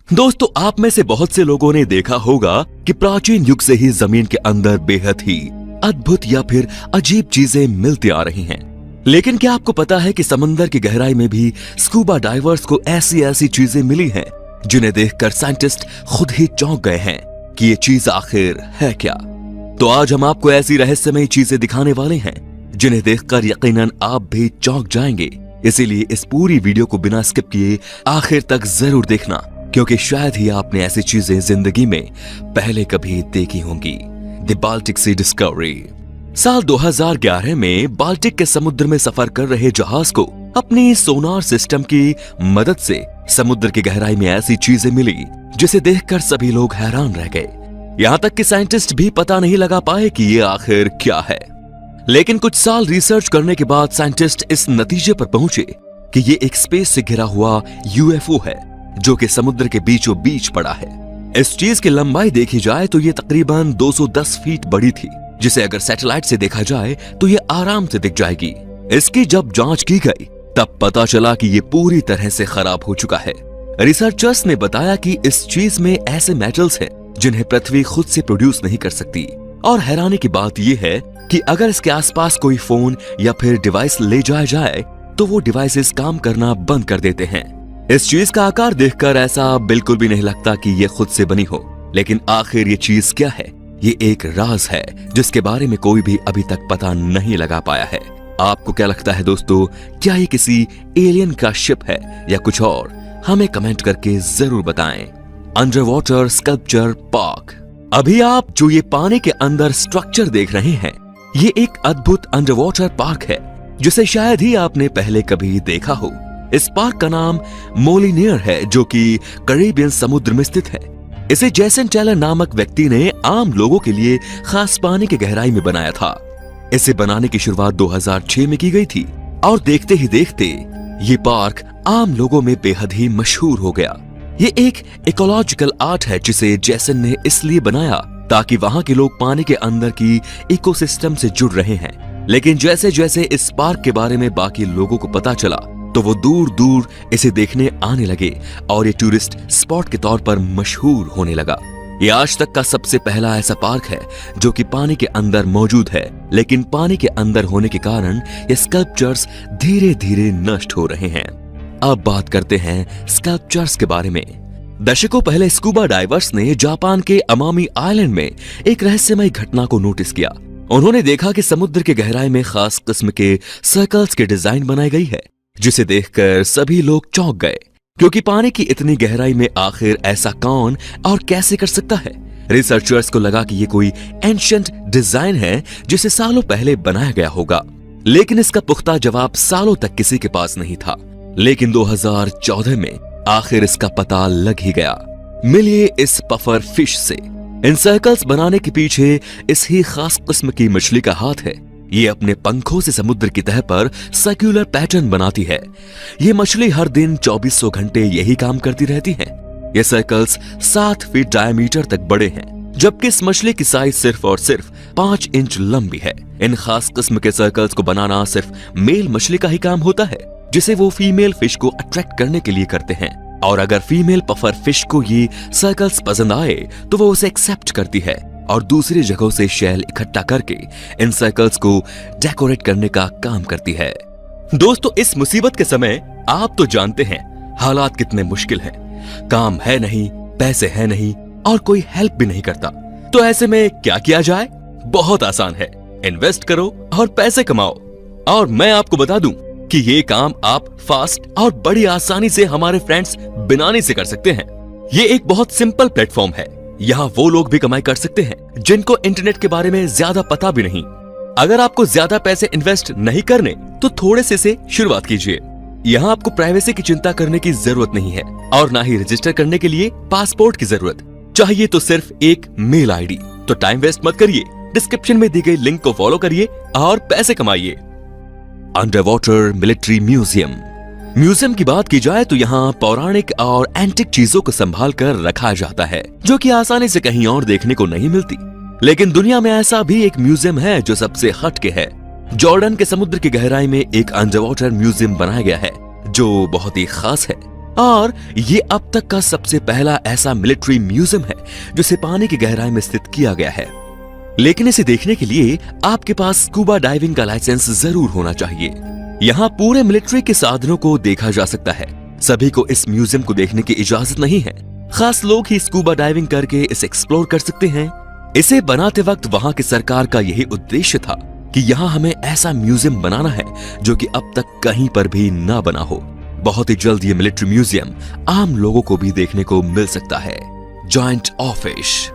दोस्तों, आप में से बहुत से लोगों ने देखा होगा कि प्राचीन युग से ही जमीन के अंदर बेहद ही अद्भुत या फिर अजीब चीजें मिलती आ रही हैं। लेकिन क्या आपको पता है कि समंदर की गहराई में भी स्कूबा डाइवर्स को ऐसी ऐसी चीजें मिली हैं जिन्हें देखकर साइंटिस्ट खुद ही चौंक गए हैं कि ये चीज आखिर है क्या। तो आज हम आपको ऐसी रहस्यमयी चीजें दिखाने वाले हैं जिन्हें देखकर यकीनन आप भी चौंक जाएंगे। इसीलिए इस पूरी वीडियो को बिना स्किप किए आखिर तक जरूर देखना, क्योंकि शायद ही आपने ऐसी चीजें जिंदगी में पहले कभी देखी होंगी। The Baltic sea discovery. साल 2011 में बाल्टिक के समुद्र में सफर कर रहे जहाज को अपनी सोनार सिस्टम की मदद से समुद्र की गहराई में ऐसी चीजें मिली जिसे देखकर सभी लोग हैरान रह गए। यहाँ तक कि साइंटिस्ट भी पता नहीं लगा पाए कि ये आखिर क्या है। लेकिन कुछ साल रिसर्च करने के बाद साइंटिस्ट इस नतीजे पर पहुंचे कि ये एक स्पेस से घिरा हुआ यूएफओ है जो कि समुद्र के बीचों बीच पड़ा है। इस चीज की लंबाई देखी जाए तो ये तकरीबन 210 फीट बड़ी थी, जिसे अगर सैटेलाइट से देखा जाए तो ये आराम से दिख जाएगी। इसकी जब जांच की गई तब पता चला कि ये पूरी तरह से खराब हो चुका है। रिसर्चर्स ने बताया कि इस चीज में ऐसे मेटल्स हैं जिन्हें पृथ्वी खुद से प्रोड्यूस नहीं कर सकती। और हैरानी की बात यह है कि अगर इसके आसपास कोई फोन या फिर डिवाइस ले जाया जाए तो वो डिवाइसेस काम करना बंद कर देते हैं। इस चीज का आकार देखकर ऐसा बिल्कुल भी नहीं लगता कि ये खुद से बनी हो। लेकिन आखिर ये चीज क्या है? ये एक राज है जिसके बारे में कोई भी अभी तक पता नहीं लगा पाया है। आपको क्या लगता है दोस्तों, क्या ये किसी एलियन का शिप है या कुछ और? हमें कमेंट करके जरूर बताएं। Under water sculpture park. अभी आप जो ये पानी के अंदर स्ट्रक्चर देख रहे हैं, ये एक अद्भुत अंडर वाटर पार्क है जिसे शायद ही आपने पहले कभी देखा हो। इस पार्क का नाम मोलिनियर है जो कि कैरिबियन समुद्र में स्थित है। इसे जैसन टेलर नामक व्यक्ति ने आम लोगों के लिए खास पानी की गहराई में बनाया था। इसे बनाने की शुरुआत 2006 में की गई थी और देखते ही देखते ये पार्क आम लोगों में बेहद ही मशहूर हो गया। ये एक इकोलॉजिकल आर्ट है जिसे जैसन ने इसलिए बनाया ताकि वहां के लोग पानी के अंदर की इकोसिस्टम से जुड़ रहे हैं। लेकिन जैसे जैसे इस पार्क के बारे में बाकी लोगों को पता चला तो वो दूर दूर इसे देखने आने लगे और ये टूरिस्ट स्पॉट के तौर पर मशहूर होने लगा। ये आज तक का सबसे पहला ऐसा पार्क है जो कि पानी के अंदर मौजूद है, लेकिन पानी के अंदर होने के कारण ये स्कल्पचर्स धीरे धीरे नष्ट हो रहे हैं। अब बात करते हैं स्कल्पचर्स के बारे में। दशकों पहले स्कूबा डाइवर्स ने जापान के अमामी आइलैंड में एक रहस्यमय घटना को नोटिस किया। उन्होंने देखा कि समुद्र की गहराई में खास किस्म के सर्कल्स के डिजाइन बनाई गई है, जिसे देखकर सभी लोग चौंक गए, क्योंकि पानी की इतनी गहराई में आखिर ऐसा कौन और कैसे कर सकता है। रिसर्चर्स को लगा कि ये कोई एंशिएंट डिजाइन है जिसे सालों पहले बनाया गया होगा, लेकिन इसका पुख्ता जवाब सालों तक किसी के पास नहीं था। लेकिन 2014 में आखिर इसका पता लग ही गया। मिलिए इस पफर फिश से। इन सर्कल्स बनाने के पीछे इस ही खास किस्म की मछली का हाथ है। ये अपने पंखों से समुद्र की तह पर सर्कुलर पैटर्न बनाती है। ये मछली हर दिन 2400 घंटे यही काम करती रहती है। ये सर्कल्स 7 फीट डायमीटर तक बड़े हैं, जबकि इस मछली की साइज सिर्फ और सिर्फ 5 इंच लंबी है। इन खास किस्म के सर्कल्स को बनाना सिर्फ मेल मछली का ही काम होता है, जिसे वो फीमेल फिश को अट्रैक्ट करने के लिए करते हैं। और अगर फीमेल पफर फिश को ये सर्कल्स पसंद आए तो वो उसे एक्सेप्ट करती है और दूसरी जगहों से शेल इकट्ठा करके इन सर्कल्स को डेकोरेट करने का काम करती है। दोस्तों, इस मुसीबत के समय आप तो जानते हैं हालात कितने मुश्किल हैं। काम है नहीं, पैसे है नहीं और कोई हेल्प भी नहीं करता। तो ऐसे में क्या किया जाए? बहुत आसान है, इन्वेस्ट करो और पैसे कमाओ। और मैं आपको बता दूं कि ये काम आप फास्ट और बड़ी आसानी से हमारे फ्रेंड्स बिनानी से कर सकते हैं। ये एक बहुत सिंपल प्लेटफॉर्म है। यहाँ वो लोग भी कमाई कर सकते हैं जिनको इंटरनेट के बारे में ज्यादा पता भी नहीं। अगर आपको ज्यादा पैसे इन्वेस्ट नहीं करने तो थोड़े से शुरुआत कीजिए। यहाँ आपको प्राइवेसी की चिंता करने की जरूरत नहीं है और ना ही रजिस्टर करने के लिए पासपोर्ट की जरूरत। चाहिए तो सिर्फ एक मेल आईडी। तो टाइम वेस्ट मत करिए, डिस्क्रिप्शन में दी गई लिंक को फॉलो करिए और पैसे कमाइए। अंडर वाटर मिलिट्री म्यूजियम की बात की जाए तो यहाँ पौराणिक और एंटिक चीजों को संभाल कर रखा जाता है, जो कि आसानी से कहीं और देखने को नहीं मिलती। लेकिन दुनिया में ऐसा भी एक म्यूजियम है जो सबसे हटके है। जॉर्डन के समुद्र की गहराई में एक अंडर वाटर म्यूजियम बनाया गया है जो बहुत ही खास है। और ये अब तक का सबसे पहला ऐसा मिलिट्री म्यूजियम है जिसे पानी की गहराई में स्थित किया गया है। लेकिन इसे देखने के लिए आपके पास स्कूबा डाइविंग का लाइसेंस जरूर होना चाहिए। यहाँ पूरे मिलिट्री के साधनों को देखा जा सकता है। सभी को इस म्यूजियम को देखने की इजाजत नहीं है। खास लोग ही स्कूबा डाइविंग करके इसे एक्सप्लोर कर सकते हैं। इसे बनाते वक्त वहाँ की सरकार का यही उद्देश्य था कि यहाँ हमें ऐसा म्यूजियम बनाना है जो कि अब तक कहीं पर भी ना बना हो। बहुत ही जल्द ये मिलिट्री म्यूजियम आम लोगों को भी देखने को मिल सकता है। जायंट ऑफिश।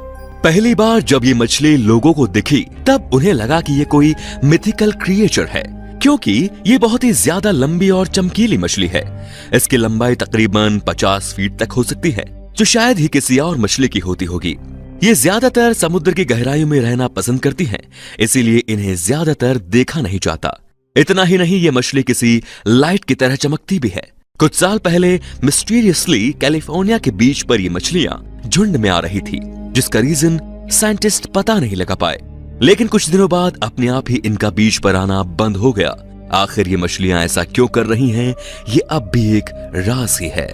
पहली बार जब ये मछली लोगों को दिखी तब उन्हें लगा कि ये कोई मिथिकल क्रिएचर है, क्योंकि ये बहुत ही ज्यादा लंबी और चमकीली मछली है। इसकी लंबाई तकरीबन 50 फीट तक हो सकती है, जो शायद ही किसी और मछली की होती होगी। ये ज्यादातर समुद्र की गहराइयों में रहना पसंद करती हैं, इसीलिए इन्हें ज्यादातर देखा नहीं जाता। इतना ही नहीं, ये मछली किसी लाइट की तरह चमकती भी है। कुछ साल पहले मिस्टीरियसली कैलिफोर्निया के बीच पर ये मछलियां झुंड में आ रही थी, जिसका रीजन साइंटिस्ट पता नहीं लगा पाए। लेकिन कुछ दिनों बाद अपने आप ही इनका बीच पर आना बंद हो गया। आखिर ये मछलियां ऐसा क्यों कर रही हैं, ये अब भी एक राज ही है।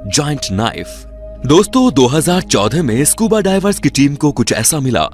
Giant knife. दोस्तों, 2014 में स्कूबा डाइवर्स की टीम को कुछ ऐसा मिला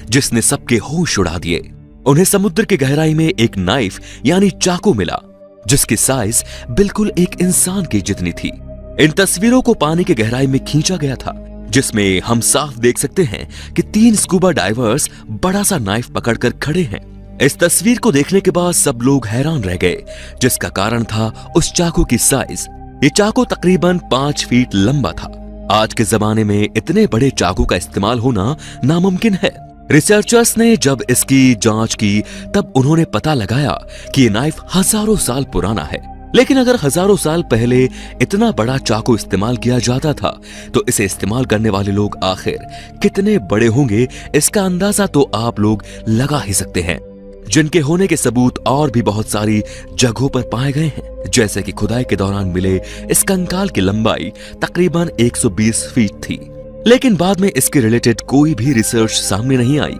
जिसने सबके होश उड़ा दिए। उन्हें समुद्र की गहराई में एक नाइफ यानी चाकू मिला, जिसकी साइज बिल्कुल एक इंसान की जितनी थी। इन तस्वीरों को पानी की गहराई में खींचा गया था, जिसमें हम साफ देख सकते हैं कि 3 स्कूबा डाइवर्स बड़ा सा नाइफ पकड़कर खड़े हैं। इस तस्वीर को देखने के बाद सब लोग हैरान रह गए, जिसका कारण था उस चाकू की साइज। ये चाकू तकरीबन 5 फीट लंबा था। आज के जमाने में इतने बड़े चाकू का इस्तेमाल होना नामुमकिन है। रिसर्चर्स ने जब इसकी जांच की तब उन्होंने पता लगाया कि ये नाइफ हजारों साल पुराना है। लेकिन अगर हजारों साल पहले इतना बड़ा चाकू इस्तेमाल किया जाता था तो इसे इस्तेमाल करने वाले लोग आखिर कितने बड़े होंगे, इसका अंदाजा तो आप लोग लगा ही सकते हैं। जिनके होने के सबूत और भी बहुत सारी जगहों पर पाए गए हैं, जैसे कि खुदाई के दौरान मिले इस कंकाल की लंबाई तकरीबन 120 फीट थी। लेकिन बाद में इसके रिलेटेड कोई भी रिसर्च सामने नहीं आई।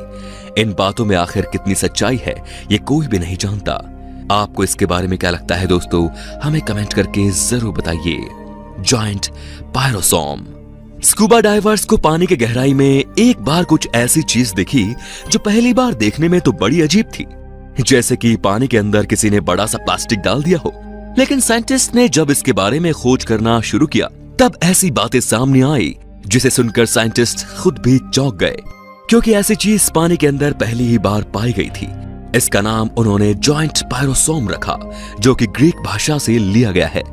इन बातों में आखिर कितनी सच्चाई है, ये कोई भी नहीं जानता। आपको इसके बारे में क्या लगता है दोस्तों, हमें कमेंट करके जरूर बताइए। जायंट पायरोसॉम। स्कूबा डाइवर्स को पानी की गहराई में एक बार कुछ ऐसी चीज दिखी जो पहली बार देखने में तो बड़ी अजीब थी, जैसे कि पानी के अंदर किसी ने बड़ा सा प्लास्टिक डाल दिया हो। लेकिन साइंटिस्ट ने जब इसके बारे में खोज करना शुरू किया तब ऐसी बातें सामने आई जिसे सुनकर साइंटिस्ट खुद भी चौंक गए, क्योंकि ऐसी चीज पानी के अंदर पहली ही बार पाई गई थी। इसका नाम उन्होंने जायंट पायरोसॉम रखा, जो कि ग्रीक भाषा से लिया गया है।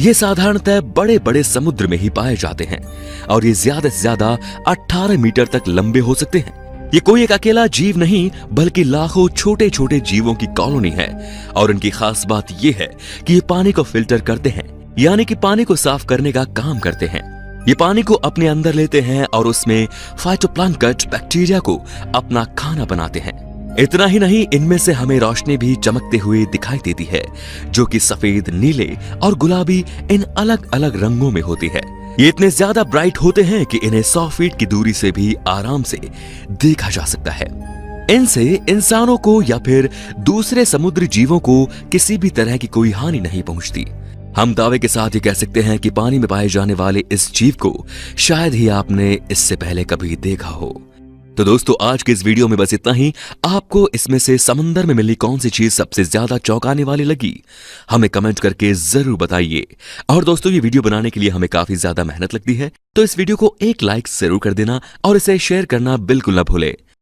ये साधारणतः बड़े बड़े समुद्र में ही पाए जाते हैं और ये ज्यादा से ज्यादा 18 मीटर तक लंबे हो सकते हैं। ये कोई एक अकेला जीव नहीं बल्कि लाखों छोटे छोटे जीवों की कॉलोनी है। और इनकी खास बात ये है कि ये पानी को फिल्टर करते हैं, यानी कि पानी को साफ करने का काम करते हैं। ये पानी को अपने अंदर लेते हैं और उसमें फाइटोप्लैंक्टन बैक्टीरिया को अपना खाना बनाते हैं। इतना ही नहीं, इनमें से हमें रोशनी भी चमकते हुए दिखाई देती है, जो कि सफेद, नीले और गुलाबी इन अलग अलग रंगों में होती है। ये इतने ज्यादा ब्राइट होते हैं कि इन्हें 100 फीट की दूरी से भी आराम से देखा जा सकता है। इनसे इंसानों को या फिर दूसरे समुद्री जीवों को किसी भी तरह की कोई हानि नहीं पहुंचती। हम दावे के साथ ये कह सकते हैं कि पानी में पाए जाने वाले इस जीव को शायद ही आपने इससे पहले कभी देखा हो। तो दोस्तों, आज के इस वीडियो में बस इतना ही। आपको इसमें से समंदर में मिली कौन सी चीज सबसे ज्यादा चौंकाने वाली लगी, हमें कमेंट करके जरूर बताइए। और दोस्तों, ये वीडियो बनाने के लिए हमें काफी ज्यादा मेहनत लगती है, तो इस वीडियो को एक लाइक जरूर कर देना और इसे शेयर करना बिल्कुल न भूले।